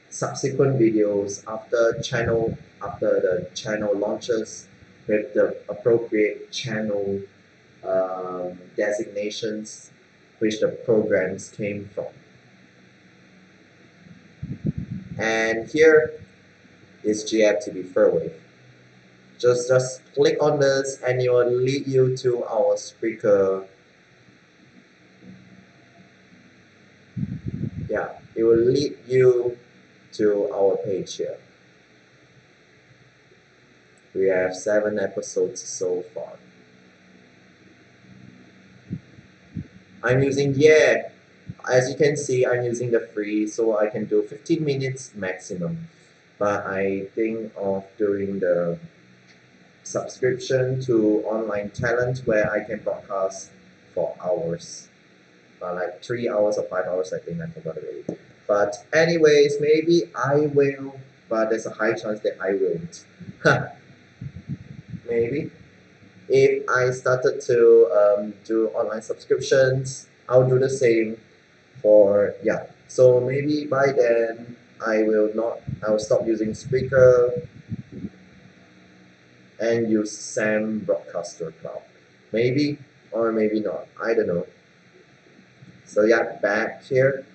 subsequent videos after the channel launches with the appropriate channel designations which the programs came from. And here is GFTV Fairwave. Just click on this and it will lead you to our speaker. Yeah, it will lead you to our page here. We have 7 episodes so far. I'm using, as you can see, I'm using the free, so I can do 15 minutes maximum. But I think of doing the subscription to online talent where I can broadcast for hours. Like 3 hours or 5 hours, I think, I forgot already. But anyways, maybe I will, but there's a high chance that I won't. Maybe. If I started to do online subscriptions, I'll do the same for, so maybe by then I'll stop using Spreaker and use SAM Broadcaster Cloud. Maybe, or maybe not, I don't know. So yeah, back here,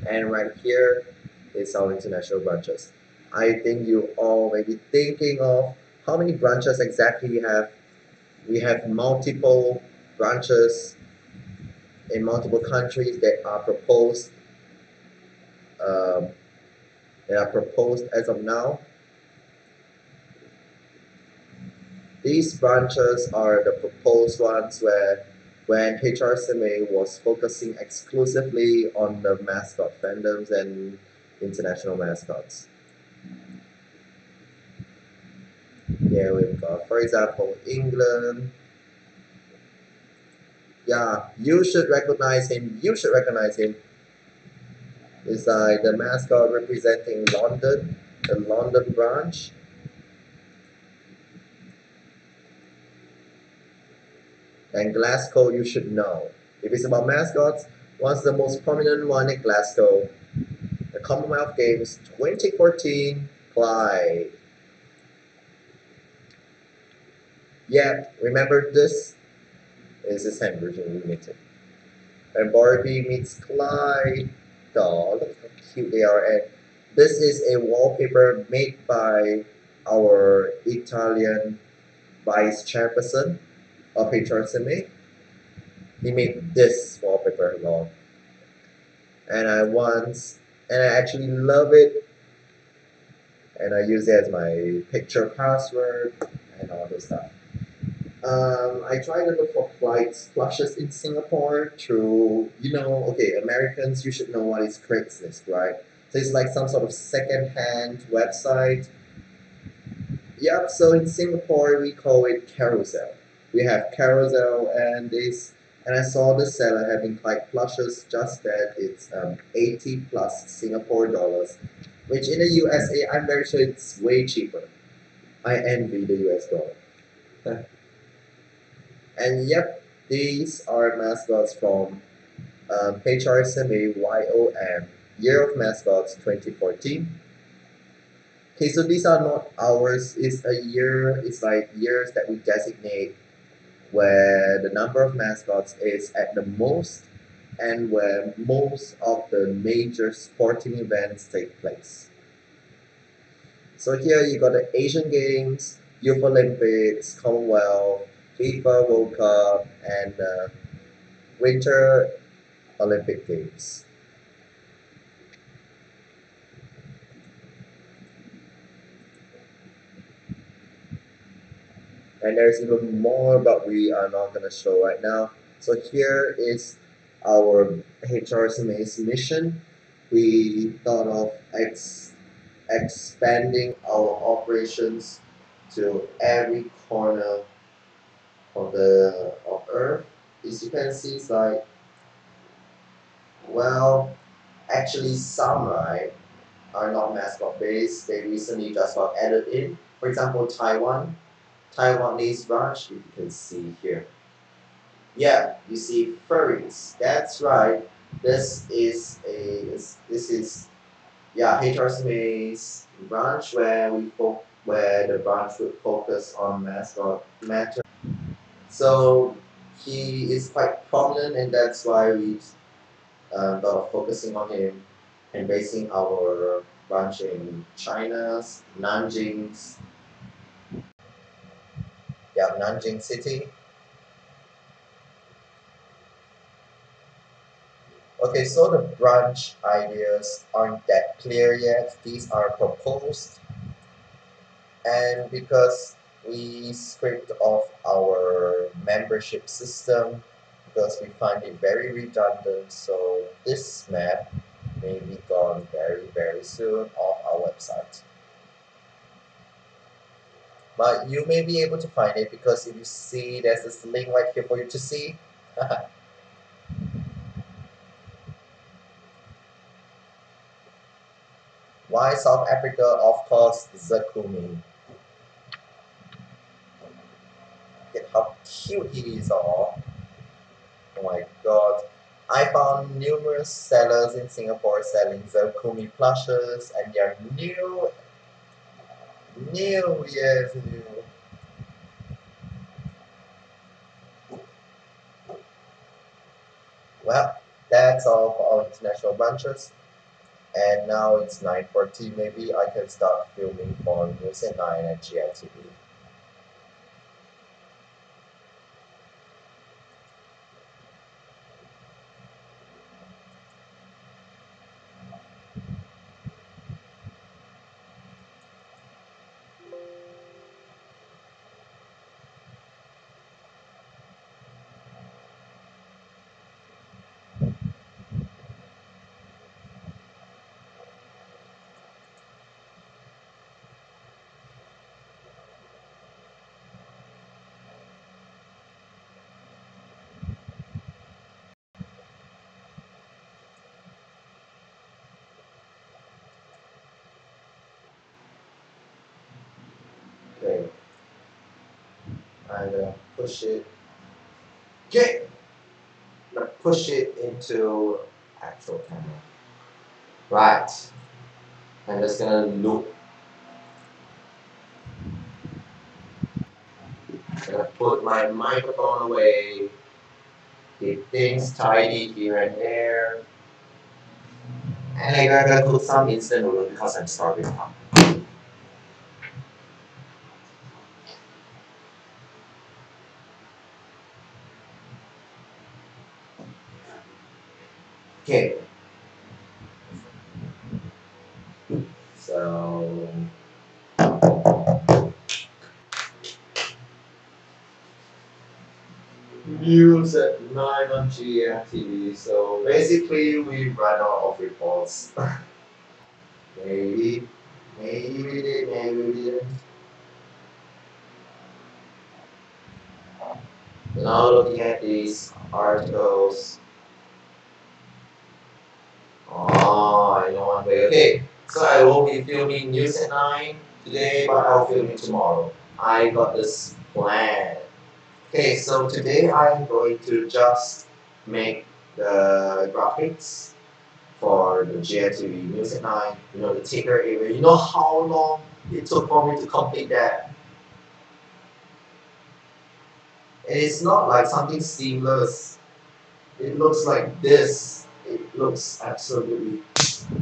and right here is our international branches. I think you all may be thinking of how many branches exactly we have. We have multiple branches in multiple countries that are proposed. As of now. These branches are the proposed ones where when HRSMA was focusing exclusively on the mascot fandoms and international mascots. Yeah, we've got, for example, England. Yeah, you should recognize him. You should recognize him. It's like the mascot representing London, the London branch. And Glasgow, you should know. If it's about mascots, what's the most prominent one in Glasgow? The Commonwealth Games 2014, Clyde. Yeah, remember this? This is Hamburger Limited. And Barbie meets Clyde. Oh, look how cute they are. And this is a wallpaper made by our Italian vice chairperson of HRSMA. He made this wallpaper long. And I actually love it. And I use it as my picture password and all this stuff. I try to look for flights plushes in Singapore through, okay, Americans, you should know what is Craigslist, right? So it's like some sort of second-hand website. Yep, so in Singapore, we call it Carousel. We have Carousel and I saw the seller having like plushes just that it's 80 plus Singapore dollars, which in the USA, I'm very sure it's way cheaper. I envy the US dollar. And yep, these are mascots from HRSMA YOM, Year of Mascots 2014. Okay, so these are not ours, it's like years that we designate where the number of mascots is at the most and where most of the major sporting events take place. So here you got the Asian Games, Youth Olympics, Commonwealth, FIFA World Cup, and Winter Olympic Games. And there's even more, but we are not going to show right now. So here is our HRSMA's mission. We thought of expanding our operations to every corner of Earth. As you can see, it's like, well, actually some, right, are not mascot based. They recently just got added in. For example, Taiwanese branch, if you can see here. Yeah, you see furries. That's right. This is HRSMA's branch where the branch would focus on mascot matter. So he is quite prominent, and that's why we thought of focusing on him and basing our branch in China's Nanjing city. Okay, so the branch ideas aren't that clear yet. These are proposed, and because we scraped off our membership system because we find it very redundant, so this map may be gone very, very soon off our website. But you may be able to find it because if you see, there's this link right here for you to see. Why South Africa? Of course, Zakumi. Look at how cute he is, oh my god. I found numerous sellers in Singapore selling Zakumi plushes, and they're new, yes, new. Well, that's all for our international branches. And now it's 9:40. Maybe I can start filming for News at 9 at GFTV. Okay, I'm gonna push it Okay. I'm gonna push it into actual camera. Right. I'm just gonna loop. I'm gonna put my microphone away. Keep things tidy here and there. And I gotta cook some instant noodles because I'm starving now. Okay. So news at 9 on GFTV. So basically we run out of reports. maybe we did, maybe we didn't. Now looking at these articles. Oh, I know one way. Okay, so I won't be filming news at 9 today, but I'll film it tomorrow. I got this plan. Okay, so today I'm going to just make the graphics for the GFTV News at 9, you know, the ticker area. You know how long it took for me to complete that? And it's not like something seamless. It looks like this. It looks absolutely, oh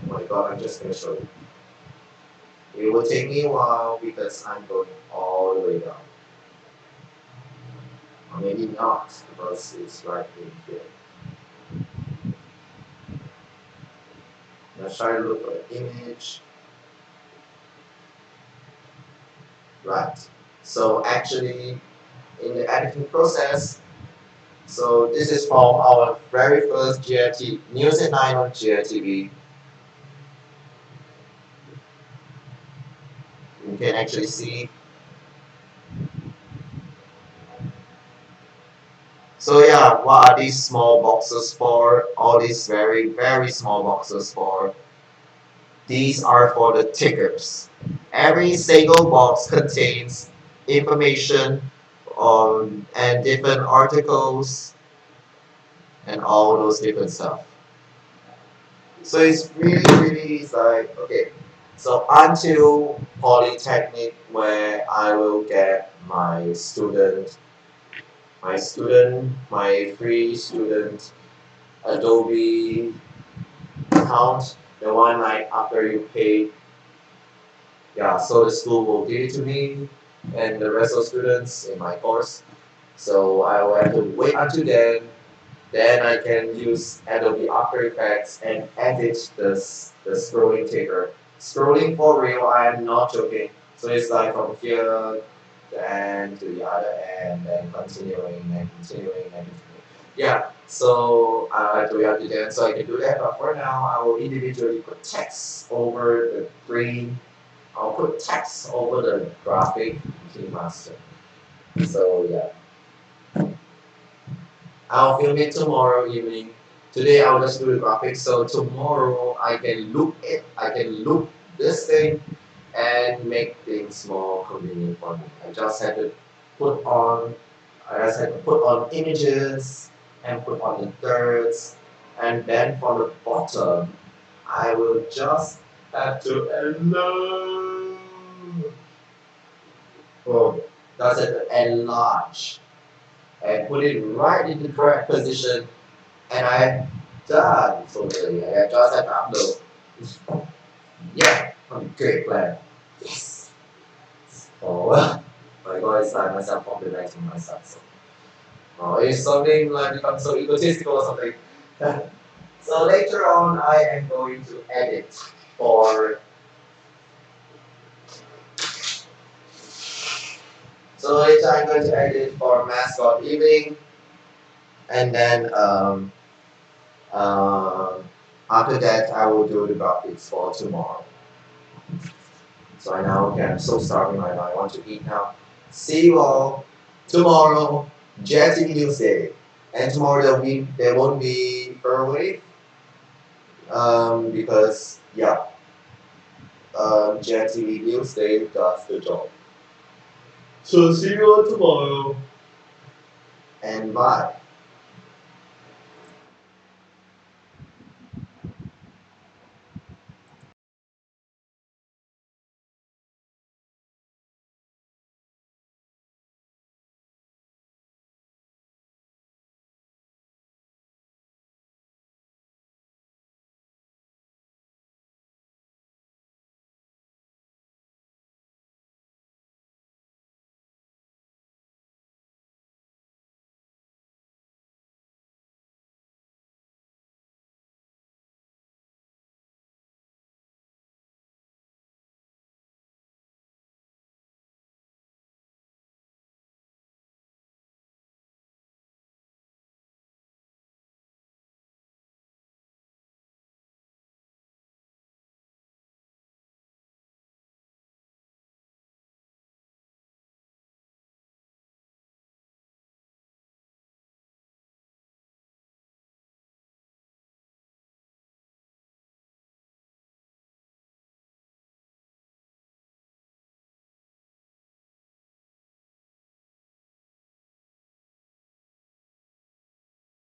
my god, I'm just going to show you. It will take me a while because I'm going all the way down. Or maybe not, because it's right in here. Let's try to look for the image. Right. So actually, in the editing process, so this is from our very first GFTV News at 9 on GFTV. You can actually see. So yeah, what are these small boxes for? All these very, very small boxes for? These are for the tickers. Every single box contains information on and different articles and all those different stuff. So it's really like, okay, so until Polytechnic where I will get my free student Adobe account, the one like after you pay. Yeah, so the school will give it to me and the rest of students in my course. So I will have to wait until then I can use Adobe After Effects and edit the scrolling ticker. Scrolling for real, I'm not joking. So it's like from here the end to the other end and continuing and continuing and continuing. Yeah, so I have to wait until then so I can do that. But for now, I will individually put text over the green. I'll put text over the graphic key master. So yeah. I'll film it tomorrow evening. Today I'll just do the graphics. So tomorrow I can loop it. I can loop this thing and make things more convenient for me. I just had to put on images and put on the thirds, and then for the bottom I will just have to enlarge and put it right in the correct position, and I'm done totally. I just have to upload. Yeah, great plan. Yes. Oh my god, it's like myself complimenting myself. So. Oh, it's something like become so egotistical or something. So later on, I am going to edit for. So later I'm going to edit for mascot evening, and then after that I will do the graphics for tomorrow. So I now, okay, I'm so starving right now. I want to eat now. See you all tomorrow, GFTV News Day. And tomorrow there won't be FurStream because yeah, GFTV News Day does the job. So see you all tomorrow. and why?